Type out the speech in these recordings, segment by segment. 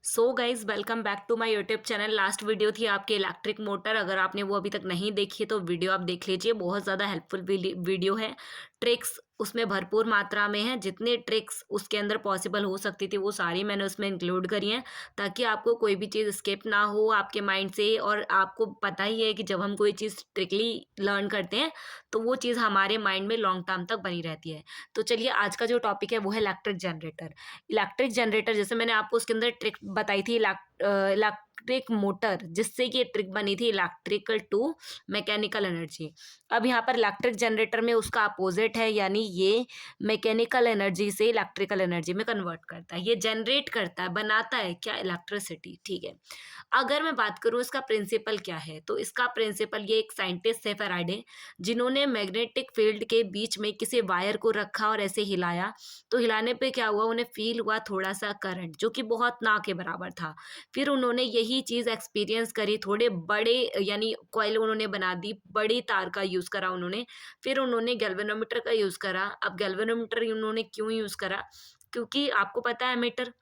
So guys welcome back to my YouTube channel. Last video थी आपके electric motor. अगर आपने वो अभी तक नहीं देखी है तो वीडियो आप देख लीजिए, बहुत ज़्यादा हेल्पफुल वीडियो है। ट्रिक्स उसमें भरपूर मात्रा में है, जितने ट्रिक्स उसके अंदर पॉसिबल हो सकती थी वो सारी मैंने उसमें इंक्लूड करी हैं, ताकि आपको कोई भी चीज़ स्किप ना हो आपके माइंड से। और आपको पता ही है कि जब हम कोई चीज़ स्ट्रिक्टली लर्न करते हैं तो वो चीज़ हमारे माइंड में लॉन्ग टर्म तक बनी रहती है। तो चलिए, आज का जो टॉपिक है वो है इलेक्ट्रिक जनरेटर। इलेक्ट्रिक जनरेटर, जैसे मैंने आपको उसके अंदर ट्रिक बताई थी, इलेक्ट्रिक मोटर, जिससे कि ये ट्रिक बनी थी इलेक्ट्रिकल टू मैकेनिकल एनर्जी। अब यहाँ पर इलेक्ट्रिक जनरेटर में उसका अपोजिट है, यानी ये मैकेनिकल एनर्जी से इलेक्ट्रिकल एनर्जी में कन्वर्ट करता है। ये जनरेट करता है, बनाता है क्या, इलेक्ट्रिसिटी। ठीक है। अगर मैं बात करूँ इसका प्रिंसिपल क्या है, तो इसका प्रिंसिपल, ये एक साइंटिस्ट है फैराडे, जिन्होंने मैग्नेटिक फील्ड के बीच में किसी वायर को रखा और ऐसे हिलाया। तो हिलाने पे क्या हुआ, उन्हें फील हुआ थोड़ा सा करंट, जो कि बहुत ना के बराबर था। फिर उन्होंने यही चीज़ एक्सपीरियंस करी, थोड़े बड़े यानी कॉइल उन्होंने बना दी, बड़ी तार का यूज़ करा उन्होंने। फिर उन्होंने गैल्वेनोमीटर का यूज़ करा। अब गैल्वेनोमीटर उन्होंने क्यों यूज़ करा, क्योंकि आपको पता है एमीटर,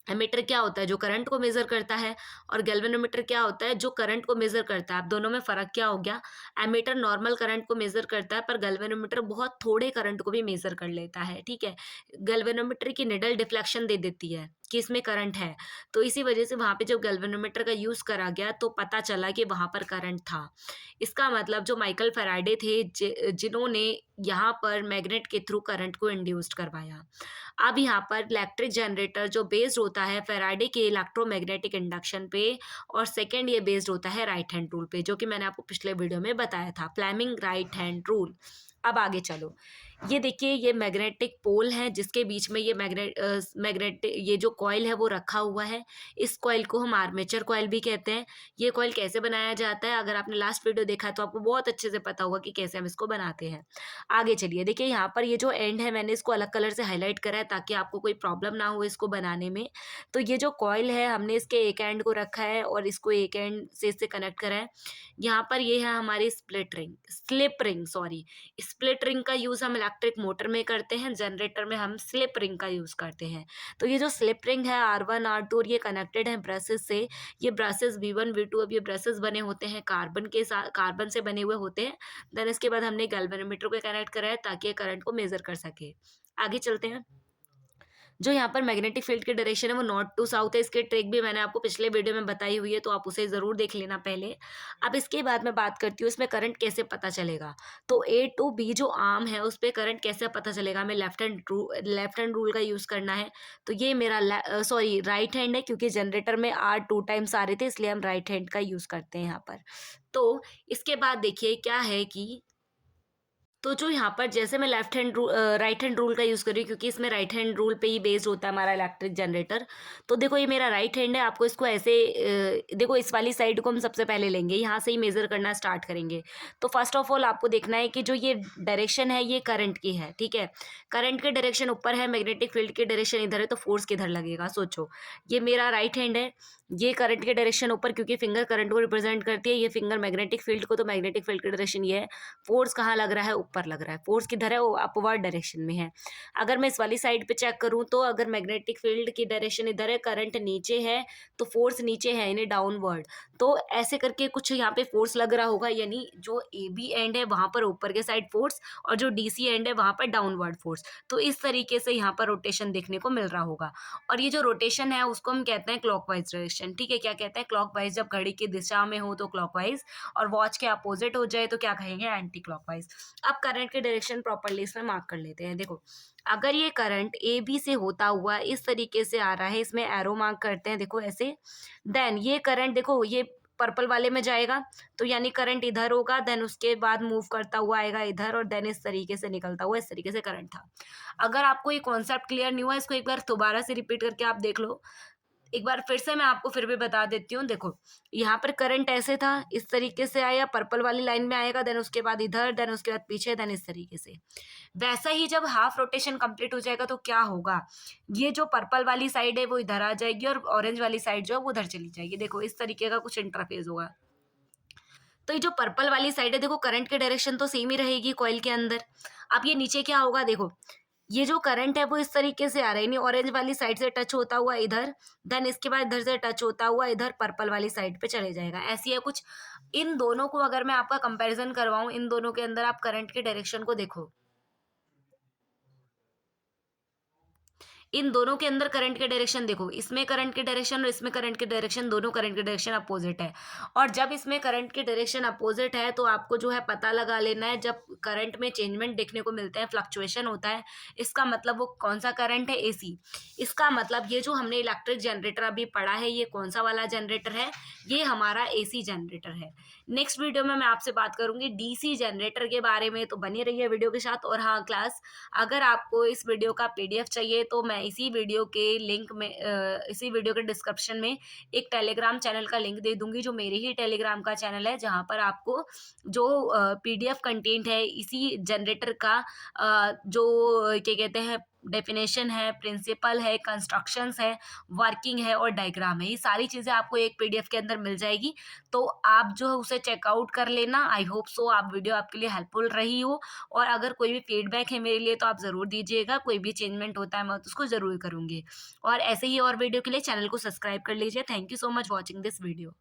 एमीटर क्या होता है, जो करंट को मेजर करता है, और गैल्वेनोमीटर क्या होता है, जो करंट को मेजर करता है। अब दोनों में फर्क क्या हो गया, एमीटर नॉर्मल करंट को मेजर करता है, पर गैल्वेनोमीटर बहुत थोड़े करंट को भी मेजर कर लेता है। ठीक है। गैल्वेनोमीटर की निडल डिफ्लेक्शन दे देती है कि इसमें करंट है। तो इसी वजह से वहां पे जब गैल्वेनोमीटर का यूज करा गया तो पता चला कि वहां पर करंट था। इसका मतलब जो माइकल फैराडे थे, जिन्होंने यहाँ पर मैग्नेट के थ्रू करंट को इंड्यूस्ड करवाया। अब यहाँ पर इलेक्ट्रिक जनरेटर जो बेस्ड होता है फैराडे के इलेक्ट्रोमैग्नेटिक इंडक्शन पे, और सेकंड ये बेस्ड होता है राइट हैंड रूल पे, जो कि मैंने आपको पिछले वीडियो में बताया था, फ्लेमिंग राइट हैंड रूल। अब आगे चलो, ये देखिए, ये मैग्नेटिक पोल है जिसके बीच में ये मैग्नेट ये जो कॉइल है वो रखा हुआ है। इस कॉइल को हम आर्मेचर कॉइल भी कहते हैं। ये कॉइल कैसे बनाया जाता है, अगर आपने लास्ट वीडियो देखा है तो आपको बहुत अच्छे से पता होगा कि कैसे हम इसको बनाते हैं। आगे चलिए, देखिए यहाँ पर ये जो एंड है, मैंने इसको अलग कलर से हाईलाइट करा है ताकि आपको कोई प्रॉब्लम ना हो इसको बनाने में। तो ये जो कॉइल है, हमने इसके एक एंड को रखा है और इसको एक एंड से इससे कनेक्ट करा है। यहाँ पर ये है हमारी slip ring, sorry, split ring का यूज हम इलेक्ट्रिक मोटर में करते हैं, जनरेटर में हम स्लिप रिंग का यूज करते हैं। तो ये जो स्लिप रिंग है R1 R2, और ये कनेक्टेड है ब्रशेस से। ये ब्रशेस V1 V2, अब ये ब्रशेस बने होते हैं कार्बन के साथ, कार्बन से बने हुए होते हैं। देन इसके बाद हमने गैल्वेनोमीटर को कनेक्ट करा है ताकि ये करंट को मेजर कर सके। आगे चलते हैं। जो यहाँ पर मैग्नेटिक फील्ड की डायरेक्शन है वो नॉर्थ टू साउथ है। इसकी ट्रिक भी मैंने आपको पिछले वीडियो में बताई हुई है, तो आप उसे ज़रूर देख लेना पहले। अब इसके बाद मैं बात करती हूँ इसमें करंट कैसे पता चलेगा। तो A टू B जो आर्म है उस पर करंट कैसे पता चलेगा, हमें लेफ्ट हैंड रूल का यूज़ करना है। तो ये मेरा सॉरी राइट हैंड है, क्योंकि जनरेटर में R 2 टाइम्स आ रहे थे, इसलिए हम राइट हैंड का यूज़ करते हैं यहाँ पर। तो इसके बाद देखिए क्या है कि, तो जो यहाँ पर जैसे मैं राइट हैंड रूल का यूज़ कर रही हूँ, क्योंकि इसमें राइट हैंड रूल पे ही बेस्ड होता है हमारा इलेक्ट्रिक जनरेटर। तो देखो, ये मेरा राइट हैंड है, आपको इसको ऐसे देखो, इस वाली साइड को हम सबसे पहले लेंगे, यहाँ से ही मेजर करना स्टार्ट करेंगे। तो फर्स्ट ऑफ ऑल आपको देखना है कि जो ये डायरेक्शन है ये करंट की है। ठीक है। करंट की डायरेक्शन ऊपर है, मैग्नेटिक फील्ड की डायरेक्शन इधर है, तो फोर्स किधर लगेगा, सोचो। ये मेरा राइट हैंड है, ये करंट की डायरेक्शन ऊपर, क्योंकि फिंगर करंट को रिप्रेजेंट करती है, ये फिंगर मैग्नेटिक फील्ड को, तो मैग्नेटिक फील्ड की डायरेक्शन ये है। फोर्स कहाँ लग रहा है, ऊपर लग रहा है। फोर्स किधर है, वो अपवर्ड डायरेक्शन में है। अगर मैं इस वाली साइड पे चेक करूँ, तो अगर मैग्नेटिक फील्ड की डायरेक्शन इधर है, करंट नीचे है, तो फोर्स नीचे है, यानी डाउनवर्ड। तो ऐसे करके कुछ यहाँ पे फोर्स लग रहा होगा, यानी जो ए बी एंड है वहां पर ऊपर के साइड फोर्स, और जो DC एंड है वहां पर डाउनवर्ड फोर्स। तो इस तरीके से यहाँ पर रोटेशन देखने को मिल रहा होगा। और ये जो रोटेशन है उसको हम कहते हैं क्लॉकवाइज डायरेक्शन। ठीक है। क्या कहते हैं, क्लॉकवाइज। जब घड़ी की दिशा में हो तो क्लॉकवाइज, और वॉच के अपोजिट हो जाए तो क्या कहेंगे, एंटी क्लॉकवाइज। अब करंट की डायरेक्शन प्रॉपरली इसमें मार्क कर लेते हैं। देखो, अगर ये करंट AB से होता हुआ इस तरीके से आ रहा है, इसमें एरो मार्क करते हैं, देखो ऐसे। देन ये करंट देखो, ये पर्पल वाले में जाएगा, तो यानी करंट इधर होगा, देन उसके बाद मूव करता हुआ आएगा इधर, और देन इस तरीके से निकलता हुआ, इस तरीके से करंट था। अगर आपको ये कॉन्सेप्ट क्लियर नहीं हुआ, इसको एक बार दोबारा से रिपीट करके आप देख लो। एक बार फिर से मैं आपको फिर भी बता देती हूँ। देखो, यहाँ पर करंट ऐसे था, इस तरीके से आया, पर्पल वाली लाइन में आएगा, देन उसके बाद इधर, देन उसके बाद पीछे, देन इस तरीके से। वैसा ही जब हाफ रोटेशन कंप्लीट हो जाएगा तो क्या होगा, ये जो पर्पल वाली साइड है वो इधर आ जाएगी, और ऑरेंज वाली साइड जो है वो उधर चली जाएगी। देखो, इस तरीके का कुछ इंटरफेस होगा। तो ये जो पर्पल वाली साइड है, देखो करंट की डायरेक्शन तो सेम ही रहेगी कॉइल के अंदर। अब ये नीचे क्या होगा, देखो, ये जो करंट है वो इस तरीके से आ रहा है, यानी ऑरेंज वाली साइड से टच होता हुआ इधर, देन इसके बाद इधर से टच होता हुआ इधर पर्पल वाली साइड पे चले जाएगा, ऐसी है कुछ। इन दोनों को अगर मैं आपका कंपैरिजन करवाऊँ, इन दोनों के अंदर आप करंट के डायरेक्शन को देखो। इन दोनों के अंदर करंट के डायरेक्शन देखो, इसमें करंट के डायरेक्शन और इसमें करंट के डायरेक्शन, दोनों करंट के डायरेक्शन अपोजिट है। और जब इसमें करंट के डायरेक्शन अपोजिट है तो आपको जो है पता लगा लेना है, जब करंट में चेंजमेंट देखने को मिलते हैं, फ्लक्चुएशन होता है, इसका मतलब वो कौन सा करंट है, एसी। इसका मतलब ये जो हमने इलेक्ट्रिक जनरेटर अभी पढ़ा है, ये कौन सा वाला जनरेटर है, ये हमारा एसी जनरेटर है। नेक्स्ट वीडियो में मैं आपसे बात करूंगी डीसी जनरेटर के बारे में, तो बनी रहिए वीडियो के साथ। और हाँ क्लास, अगर आपको इस वीडियो का पीडीएफ चाहिए तो मैं इसी वीडियो के लिंक में इसी वीडियो के डिस्क्रिप्शन में एक टेलीग्राम चैनल का लिंक दे दूंगी, जो मेरे ही टेलीग्राम का चैनल है, जहां पर आपको जो पीडीएफ कंटेंट है इसी जनरेटर का, जो क्या कहते हैं, डेफिनेशन है, प्रिंसिपल है, कंस्ट्रक्शंस है, वर्किंग है और डायग्राम है, ये सारी चीज़ें आपको एक पीडीएफ के अंदर मिल जाएगी। तो आप जो है उसे चेकआउट कर लेना। आई होप सो आप वीडियो आपके लिए हेल्पफुल रही हो। और अगर कोई भी फीडबैक है मेरे लिए तो आप ज़रूर दीजिएगा, कोई भी चेंजमेंट होता है मैं उसको ज़रूर करूँगी। और ऐसे ही और वीडियो के लिए चैनल को सब्सक्राइब कर लीजिए। Thank you so much watching this video.